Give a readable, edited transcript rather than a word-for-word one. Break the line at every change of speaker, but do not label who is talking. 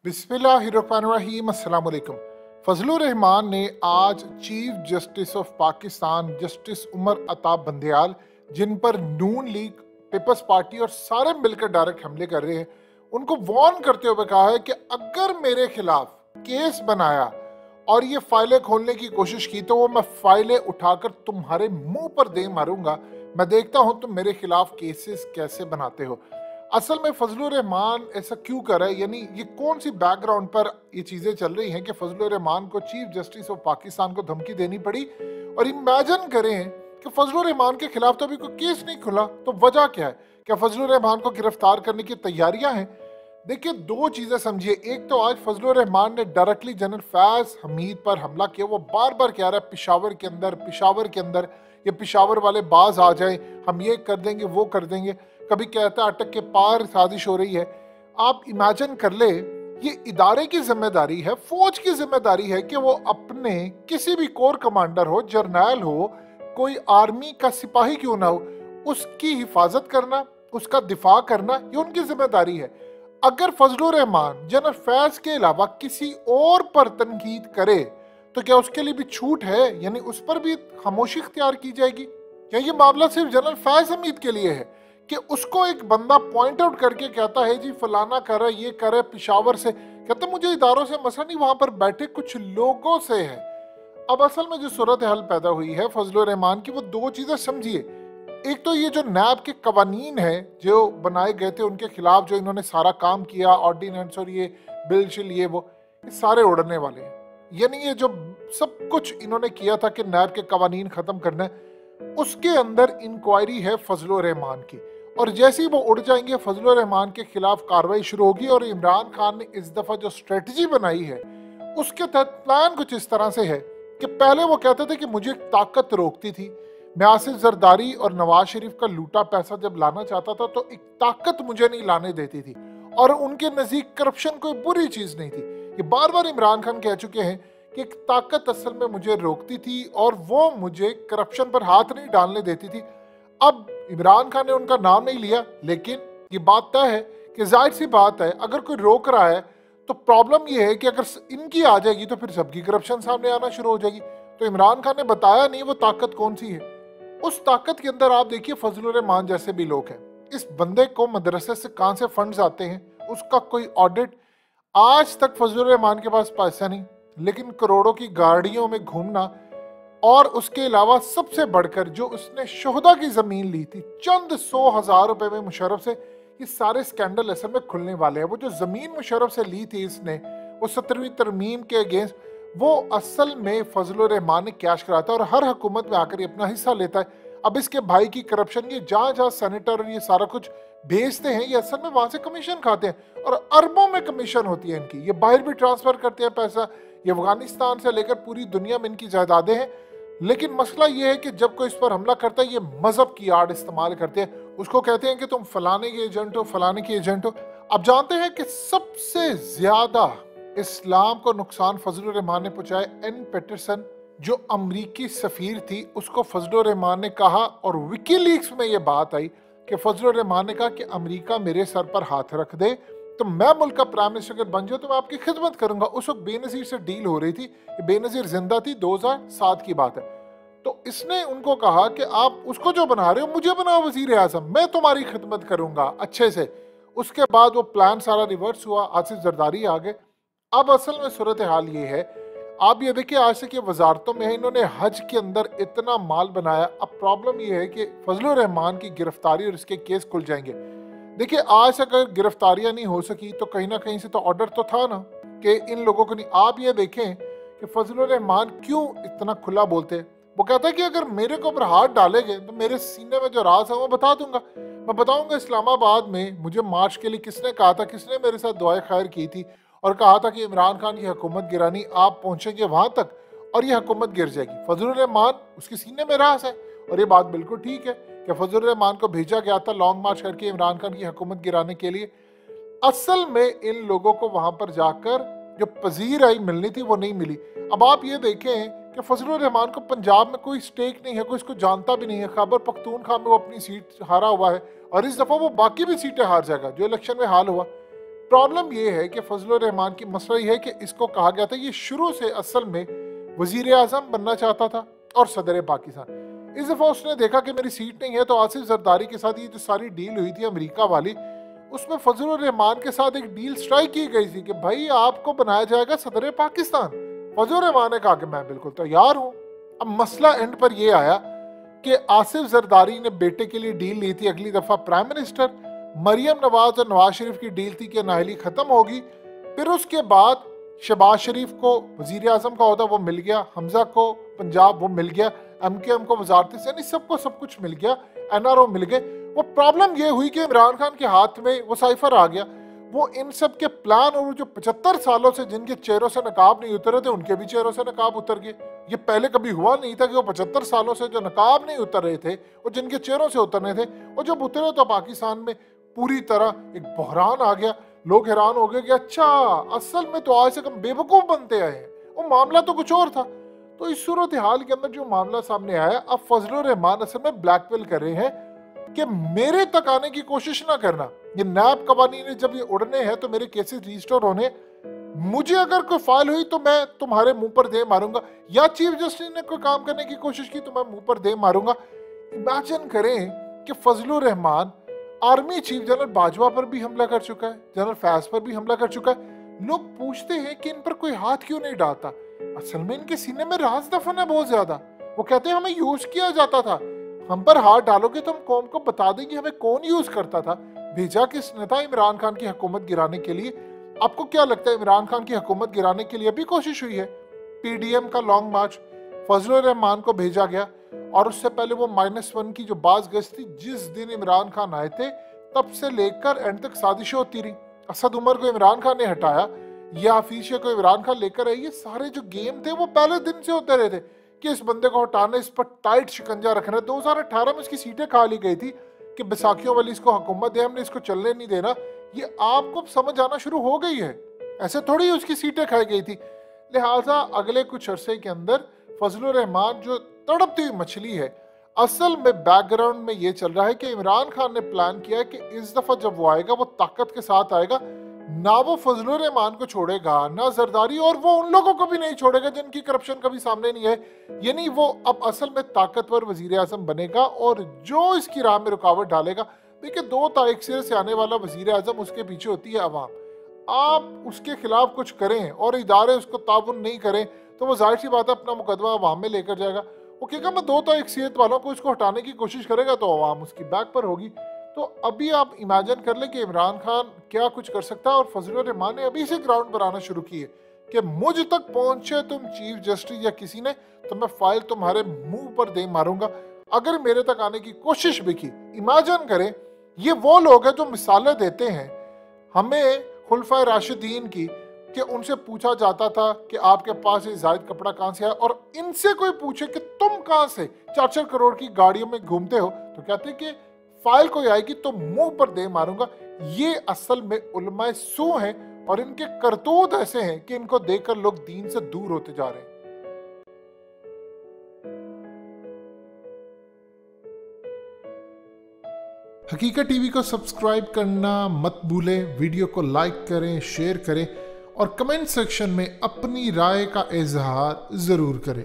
बिस्मिल्लाहिर्रहमानिर्रहीम अस्सलाम वालेकुम। फजलुर रहमान ने आज chief justice of Pakistan justice Umar Ata Bandial, जिन पर नून लीग, पीपल्स पार्टी और सारे मिलकर डायरेक्ट हमले कर रहे हैं, उनको वार्न करते हुए कहा है कि अगर मेरे खिलाफ केस बनाया और ये फाइलें खोलने की कोशिश की तो वो मैं फाइलें उठाकर तुम्हारे मुंह पर दे मारूंगा। मैं देखता हूं तुम मेरे खिलाफ केसेस कैसे बनाते हो। असल में फजलुर रहमान ऐसा क्यों कर रहा है, यानी ये कौन सी बैकग्राउंड पर ये चीजें चल रही हैं कि फजलुर रहमान को चीफ जस्टिस ऑफ पाकिस्तान को धमकी देनी पड़ी। और इमेजिन करें कि फजलुर रहमान के खिलाफ तो अभी कोई केस नहीं खुला, तो वजह क्या है? क्या फजलुर रहमान को गिरफ्तार करने की तैयारियां हैं? देखिए, दो चीजें समझिए। एक तो आज फजलुर रहमान ने डायरेक्टली जनरल फैज हमीद पर हमला किया। वो बार बार कह रहा है पिशावर के अंदर ये पिशावर वाले बाज आ जाए, हम ये कर देंगे वो कर देंगे। कभी कहता है अटक के पार साजिश हो रही है। आप इमेजिन कर ले, ये इदारे की जिम्मेदारी है, फौज की जिम्मेदारी है कि वो अपने किसी भी कोर कमांडर हो, जर्नैल हो, कोई आर्मी का सिपाही क्यों ना हो, उसकी हिफाजत करना, उसका दिफा करना, ये उनकी जिम्मेदारी है। अगर फजलुर रहमान जनरल फैज के अलावा किसी और पर तनकीद करे तो क्या उसके लिए भी छूट है? यानी उस पर भी खामोशी इख्तियार की जाएगी? क्या ये मामला सिर्फ जनरल फैज हमीद के लिए है कि उसको एक बंदा पॉइंट आउट करके कहता है जी फलाना कर रहा है, ये कर रहा है पिशावर से, कहते मुझे इदारों से मसला नहीं, वहां पर बैठे कुछ लोगों से है। अब असल में जो सूरत हाल पैदा हुई है फजलुर रहमान की, वो दो चीजें समझिए। एक तो ये जो नैब के कवानीन है जो बनाए गए थे उनके खिलाफ, जो इन्होंने सारा काम किया, ऑर्डिनेंस और ये बिल शिल ये सारे उड़ने वाले हैं। यानी ये जो सब कुछ इन्होंने किया था कि नैब के कवानीन खत्म करना है, उसके अंदर इंक्वायरी है फजलुर रहमान की। और जैसे ही वो उड़ जाएंगे फजलुर रहमान के खिलाफ कार्रवाई शुरू होगी। और इमरान खान ने इस दफा जो स्ट्रेटजी बनाई है उसके तहत प्लान कुछ इस तरह से है कि पहले वो कहते थे कि मुझे ताकत रोकती थी, मैं आसिफ जरदारी और नवाज शरीफ का लूटा पैसा जब लाना चाहता था तो एक ताकत मुझे नहीं लाने देती थी, और उनके नजदीक करप्शन कोई बुरी चीज नहीं थी। ये बार बार इमरान खान कह चुके हैं कि एक ताकत असल में मुझे रोकती थी और वो मुझे करप्शन पर हाथ नहीं डालने देती थी। अब इमरान खान ने उनका नाम नहीं लिया, लेकिन ये बात तय है कि जाहिर सी बात है अगर कोई रोक रहा है तो प्रॉब्लम ये है कि अगर इनकी आ जाएगी तो फिर सबकी करप्शन सामने आना शुरू हो जाएगी। तो इमरान खान ने बताया नहीं वो ताकत कौन सी है। उस ताकत के अंदर आप देखिए फजलुर रहमान जैसे भी लोग हैं। इस बंदे को मदरसे से कहां से फंड्स आते हैं उसका कोई ऑडिट, आज तक फजलुर रहमान के पास पैसा नहीं, लेकिन करोड़ों की गाड़ियों में घूमना, और उसके अलावा सबसे बढ़कर जो उसने शोहदा की जमीन ली थी चंद 100,000 रुपए में मुशर्रफ से, ये सारे स्कैंडल असल में खुलने वाले हैं। वो जो जमीन मुशर्रफ से ली थी इसने, वो 17वीं तरमीम के अगेंस्ट, वो असल में फजलुर रहमान ने कैश कराता है और हर हुकूमत में आकर ये अपना हिस्सा लेता है। अब इसके भाई की करप्शन, ये जहां जहां सेनेटर और ये सारा कुछ भेजते हैं, ये असल में वहां से कमीशन खाते हैं और अरबों में कमीशन होती है इनकी। ये बाहर भी ट्रांसफर करते हैं पैसा, ये अफगानिस्तान से लेकर पूरी दुनिया में इनकी जायदादें हैं। लेकिन मसला ये है कि जब कोई इस पर हमला करता है ये मजहब की आड़ इस्तेमाल करते हैं, उसको कहते हैं कि तुम फलाने के एजेंट हो, फलाने के एजेंट हो। अब जानते हैं कि सबसे ज्यादा इस्लाम को नुकसान फजलुर रहमान ने पहुंचाया। एन पैटरसन जो अमरीकी सफीर थी उसको फजलुर रहमान ने कहा, और विकीलीक्स में ये बात आई कि फजलुर रहमान ने कहा कि अमेरिका मेरे सर पर हाथ रख दे तो मैं मुल्क का प्राइम मिनिस्टर अगर बन जाऊं तो मैं आपकी खिदमत करूंगा। उस वक्त बेनजीर से डील हो रही थी, बेनजीर जिंदा थी, 2007 की बात है। तो इसने उनको कहा कि आप उसको जो बना रहे हो मुझे बनाओ वजीर आजम, मैं तुम्हारी खिदमत करूंगा अच्छे से। उसके बाद वो प्लान सारा रिवर्स हुआ, आसिफ जरदारी आ गए। अब असल में सूरत हाल ये है, आप ये देखिए आज तक ये वजारतों में है, इन्होंने हज के अंदर इतना माल बनाया। अब प्रॉब्लम ये है कि फजलुर रहमान की गिरफ्तारी और इसके केस खुल जाएंगे। देखिए, आज अगर गिरफ्तारियां नहीं हो सकी तो कहीं ना कहीं से तो ऑर्डर तो था ना कि इन लोगों को नहीं। आप ये देखें कि फजलुर रहमान क्यों इतना खुला बोलते हैं। वो कहता है कि अगर मेरे को ऊपर हाथ डालेंगे तो मेरे सीने में जो राज है वो बता दूंगा। मैं बताऊंगा इस्लामाबाद में मुझे मार्च के लिए किसने कहा था, किसने मेरे साथ दुआएं खैर की थी और कहा था कि इमरान खान की हुकूमत गिरानी, आप पहुंचेंगे वहां तक और ये हुकूमत गिर जाएगी। फजलुर रहमान उसके सीने में राज है और ये बात बिल्कुल ठीक है कि फजलुर रहमान को भेजा गया था लॉन्ग मार्च करके इमरान खान की हुकूमत गिराने के लिए। असल में इन लोगों को वहां पर जाकर जो पजीर आई मिलनी थी वो नहीं मिली। अब आप ये देखें कि फजलुर रहमान को पंजाब में कोई स्टेक नहीं है, कोई इसको जानता भी नहीं है। खैबर पख्तूनख्वा में वो अपनी सीट हारा हुआ है और इस दफा वो बाकी भी सीटें हार जाएगा जो इलेक्शन में हाल हुआ। प्रॉब्लम ये है कि फजलुर रहमान की मसला ये है कि इसको कहा गया था ये शुरू से असल में वजीर आजम बनना चाहता था और सदर पाकिस्तान। इस दफा उसने देखा कि मेरी सीट नहीं है, तो आसिफ जरदारी के साथ ये जो सारी डील हुई थी अमेरिका वाली, उसमें फजलुर रहमान के साथ एक डील स्ट्राइक की गई थी कि भाई आपको बनाया जाएगा सदर पाकिस्तान। फजलुर रहमान ने कहा कि मैं बिल्कुल तैयार हूँ। अब मसला एंड पर यह आया कि आसिफ जरदारी ने बेटे के लिए डील ली थी अगली दफा प्राइम मिनिस्टर, मरियम नवाज और नवाज शरीफ की डील थी कि नाहली खत्म होगी। फिर उसके बाद शहबाज शरीफ को वजीर आजम का ओहदा वो मिल गया, हमजा को पंजाब वो मिल गया, MKM को वजारत यानी सबको सब कुछ मिल गया, NRO मिल गए। वो प्रॉब्लम ये हुई कि इमरान खान के हाथ में वो साइफर आ गया। वो इन सब के प्लान और जो 75 सालों से जिनके चेहरों से नकाब नहीं उतरे थे उनके भी चेहरों से नकाब उतर गए। ये पहले कभी हुआ नहीं था कि वो 75 सालों से जो नकाब नहीं उतर रहे थे वो जिनके चेहरों से उतरने थे, और जब उतरे तो पाकिस्तान में पूरी तरह एक बहरान आ गया। लोग हैरान हो गए कि अच्छा असल में तो आज से कम बेवकूफ बनते आए हैं, वो मामला तो कुछ और था। तो इस सूरत हाल के अंदर जो मामला सामने आया, अब फजलुर रहमान असल में ब्लैकमेल कर रहे हैं कि मेरे तक आने की कोशिश ना करना। ये नैब कवानीन जब ये उड़ने हैं तो मेरे केसेस रजिस्टर होने, मुझे अगर कोई फाइल हुई तो मैं तुम्हारे मुंह पर दे मारूंगा, या चीफ जस्टिस ने कोई काम करने की कोशिश की तो मैं मुंह पर दे मारूंगा। इमेजिन करें कि Fazlur Rahman army chief general Bajwa पर भी हमला कर चुका है, जनरल फैज पर भी हमला कर चुका है। लोग पूछते हैं कि इन पर कोई हाथ क्यों नहीं डालता। असल में इनके सीने में राज दफन है बहुत ज्यादा। वो कहते हैं हमें यूज किया जाता था, हम पर हाथ डालोगे तो हम कौम को बता देंगे हमें कौन यूज करता था। भेजा किसने था इमरान खान की हुकूमत गिराने के लिए। आपको क्या लगता है इमरान खान की हुकूमत गिराने के लिए भी कोशिश हुई है? PDM का लॉन्ग मार्च फजलुर रहमान को भेजा गया, और उससे पहले वो -1 की जो बाज गश्त थी, जिस दिन इमरान खान आए थे तब से लेकर एंड तक साजिशें होती रही। असद उमर को इमरान खान ने हटाया या हफीज को इमरान खान लेकर आए, ये सारे जो गेम थे वो पहले दिन से होते रहे थे कि इस बंदे को हटाना, इस पर टाइट शिकंजा रखना। 2018 में इसकी सीटें खा ली गई थी कि बैसाखियों वाली इसको हुकूमत है, हमने इसको चलने नहीं देना। ये आपको समझ आना शुरू हो गई है, ऐसे थोड़ी उसकी सीटें खाई गई थी। लिहाजा अगले कुछ अरसे के अंदर फजलुर रहमान जो तड़पती हुई मछली है, असल में बैकग्राउंड में ये चल रहा है कि इमरान खान ने प्लान किया है कि इस दफा जब वो आएगा वो ताकत के साथ आएगा, ना वो फजलुर रहमान को छोड़ेगा ना जरदारी, और वो उन लोगों को भी नहीं छोड़ेगा जिनकी करप्शन कभी सामने नहीं है। यानी वो अब असल में ताकतवर वजीर आजम बनेगा, और जो इसकी राह में रुकावट डालेगा, देखिए 2 तारीख से आने वाला वजीर आजम, उसके पीछे होती है अवाम। आप उसके खिलाफ कुछ करें और इदारे उसको ताउन नहीं करें तो वो जाहिर सी बात है अपना मुकदमा अवाम में लेकर जाएगा। वो कहेगा मैं 2 तारीख वालों को इसको हटाने की कोशिश करेगा तो अवाम उसकी बैक पर होगी। तो अभी आप इमेजिन कर लें कि इमरान खान क्या कुछ कर सकता है, और फजलुर रहमान ने अभी से ग्राउंड बनाना शुरू की है कि मुझ तक पहुंचे तुम चीफ जस्टिस या किसी ने तो मैं फाइल तुम्हारे मुंह पर दे मारूंगा अगर मेरे तक आने की कोशिश भी की। इमेजिन करें ये वो लोग हैं जो मिसालें देते हैं हमें खुलफा राशिदीन की, कि उनसे पूछा जाता था कि आपके पास ये जायद कपड़ा कहाँ से आया, और इनसे कोई पूछे कि तुम कहाँ से 4-4 करोड़ की गाड़ियों में घूमते हो, तो कहते कि फाइल कोई आएगी तो मुंह पर दे मारूंगा। ये असल में उलमाए सू हैं, और इनके करतूत ऐसे हैं कि इनको देखकर लोग दीन से दूर होते जा रहे हैं। हकीकत टीवी को सब्सक्राइब करना मत भूलें, वीडियो को लाइक करें, शेयर करें और कमेंट सेक्शन में अपनी राय का इजहार जरूर करें।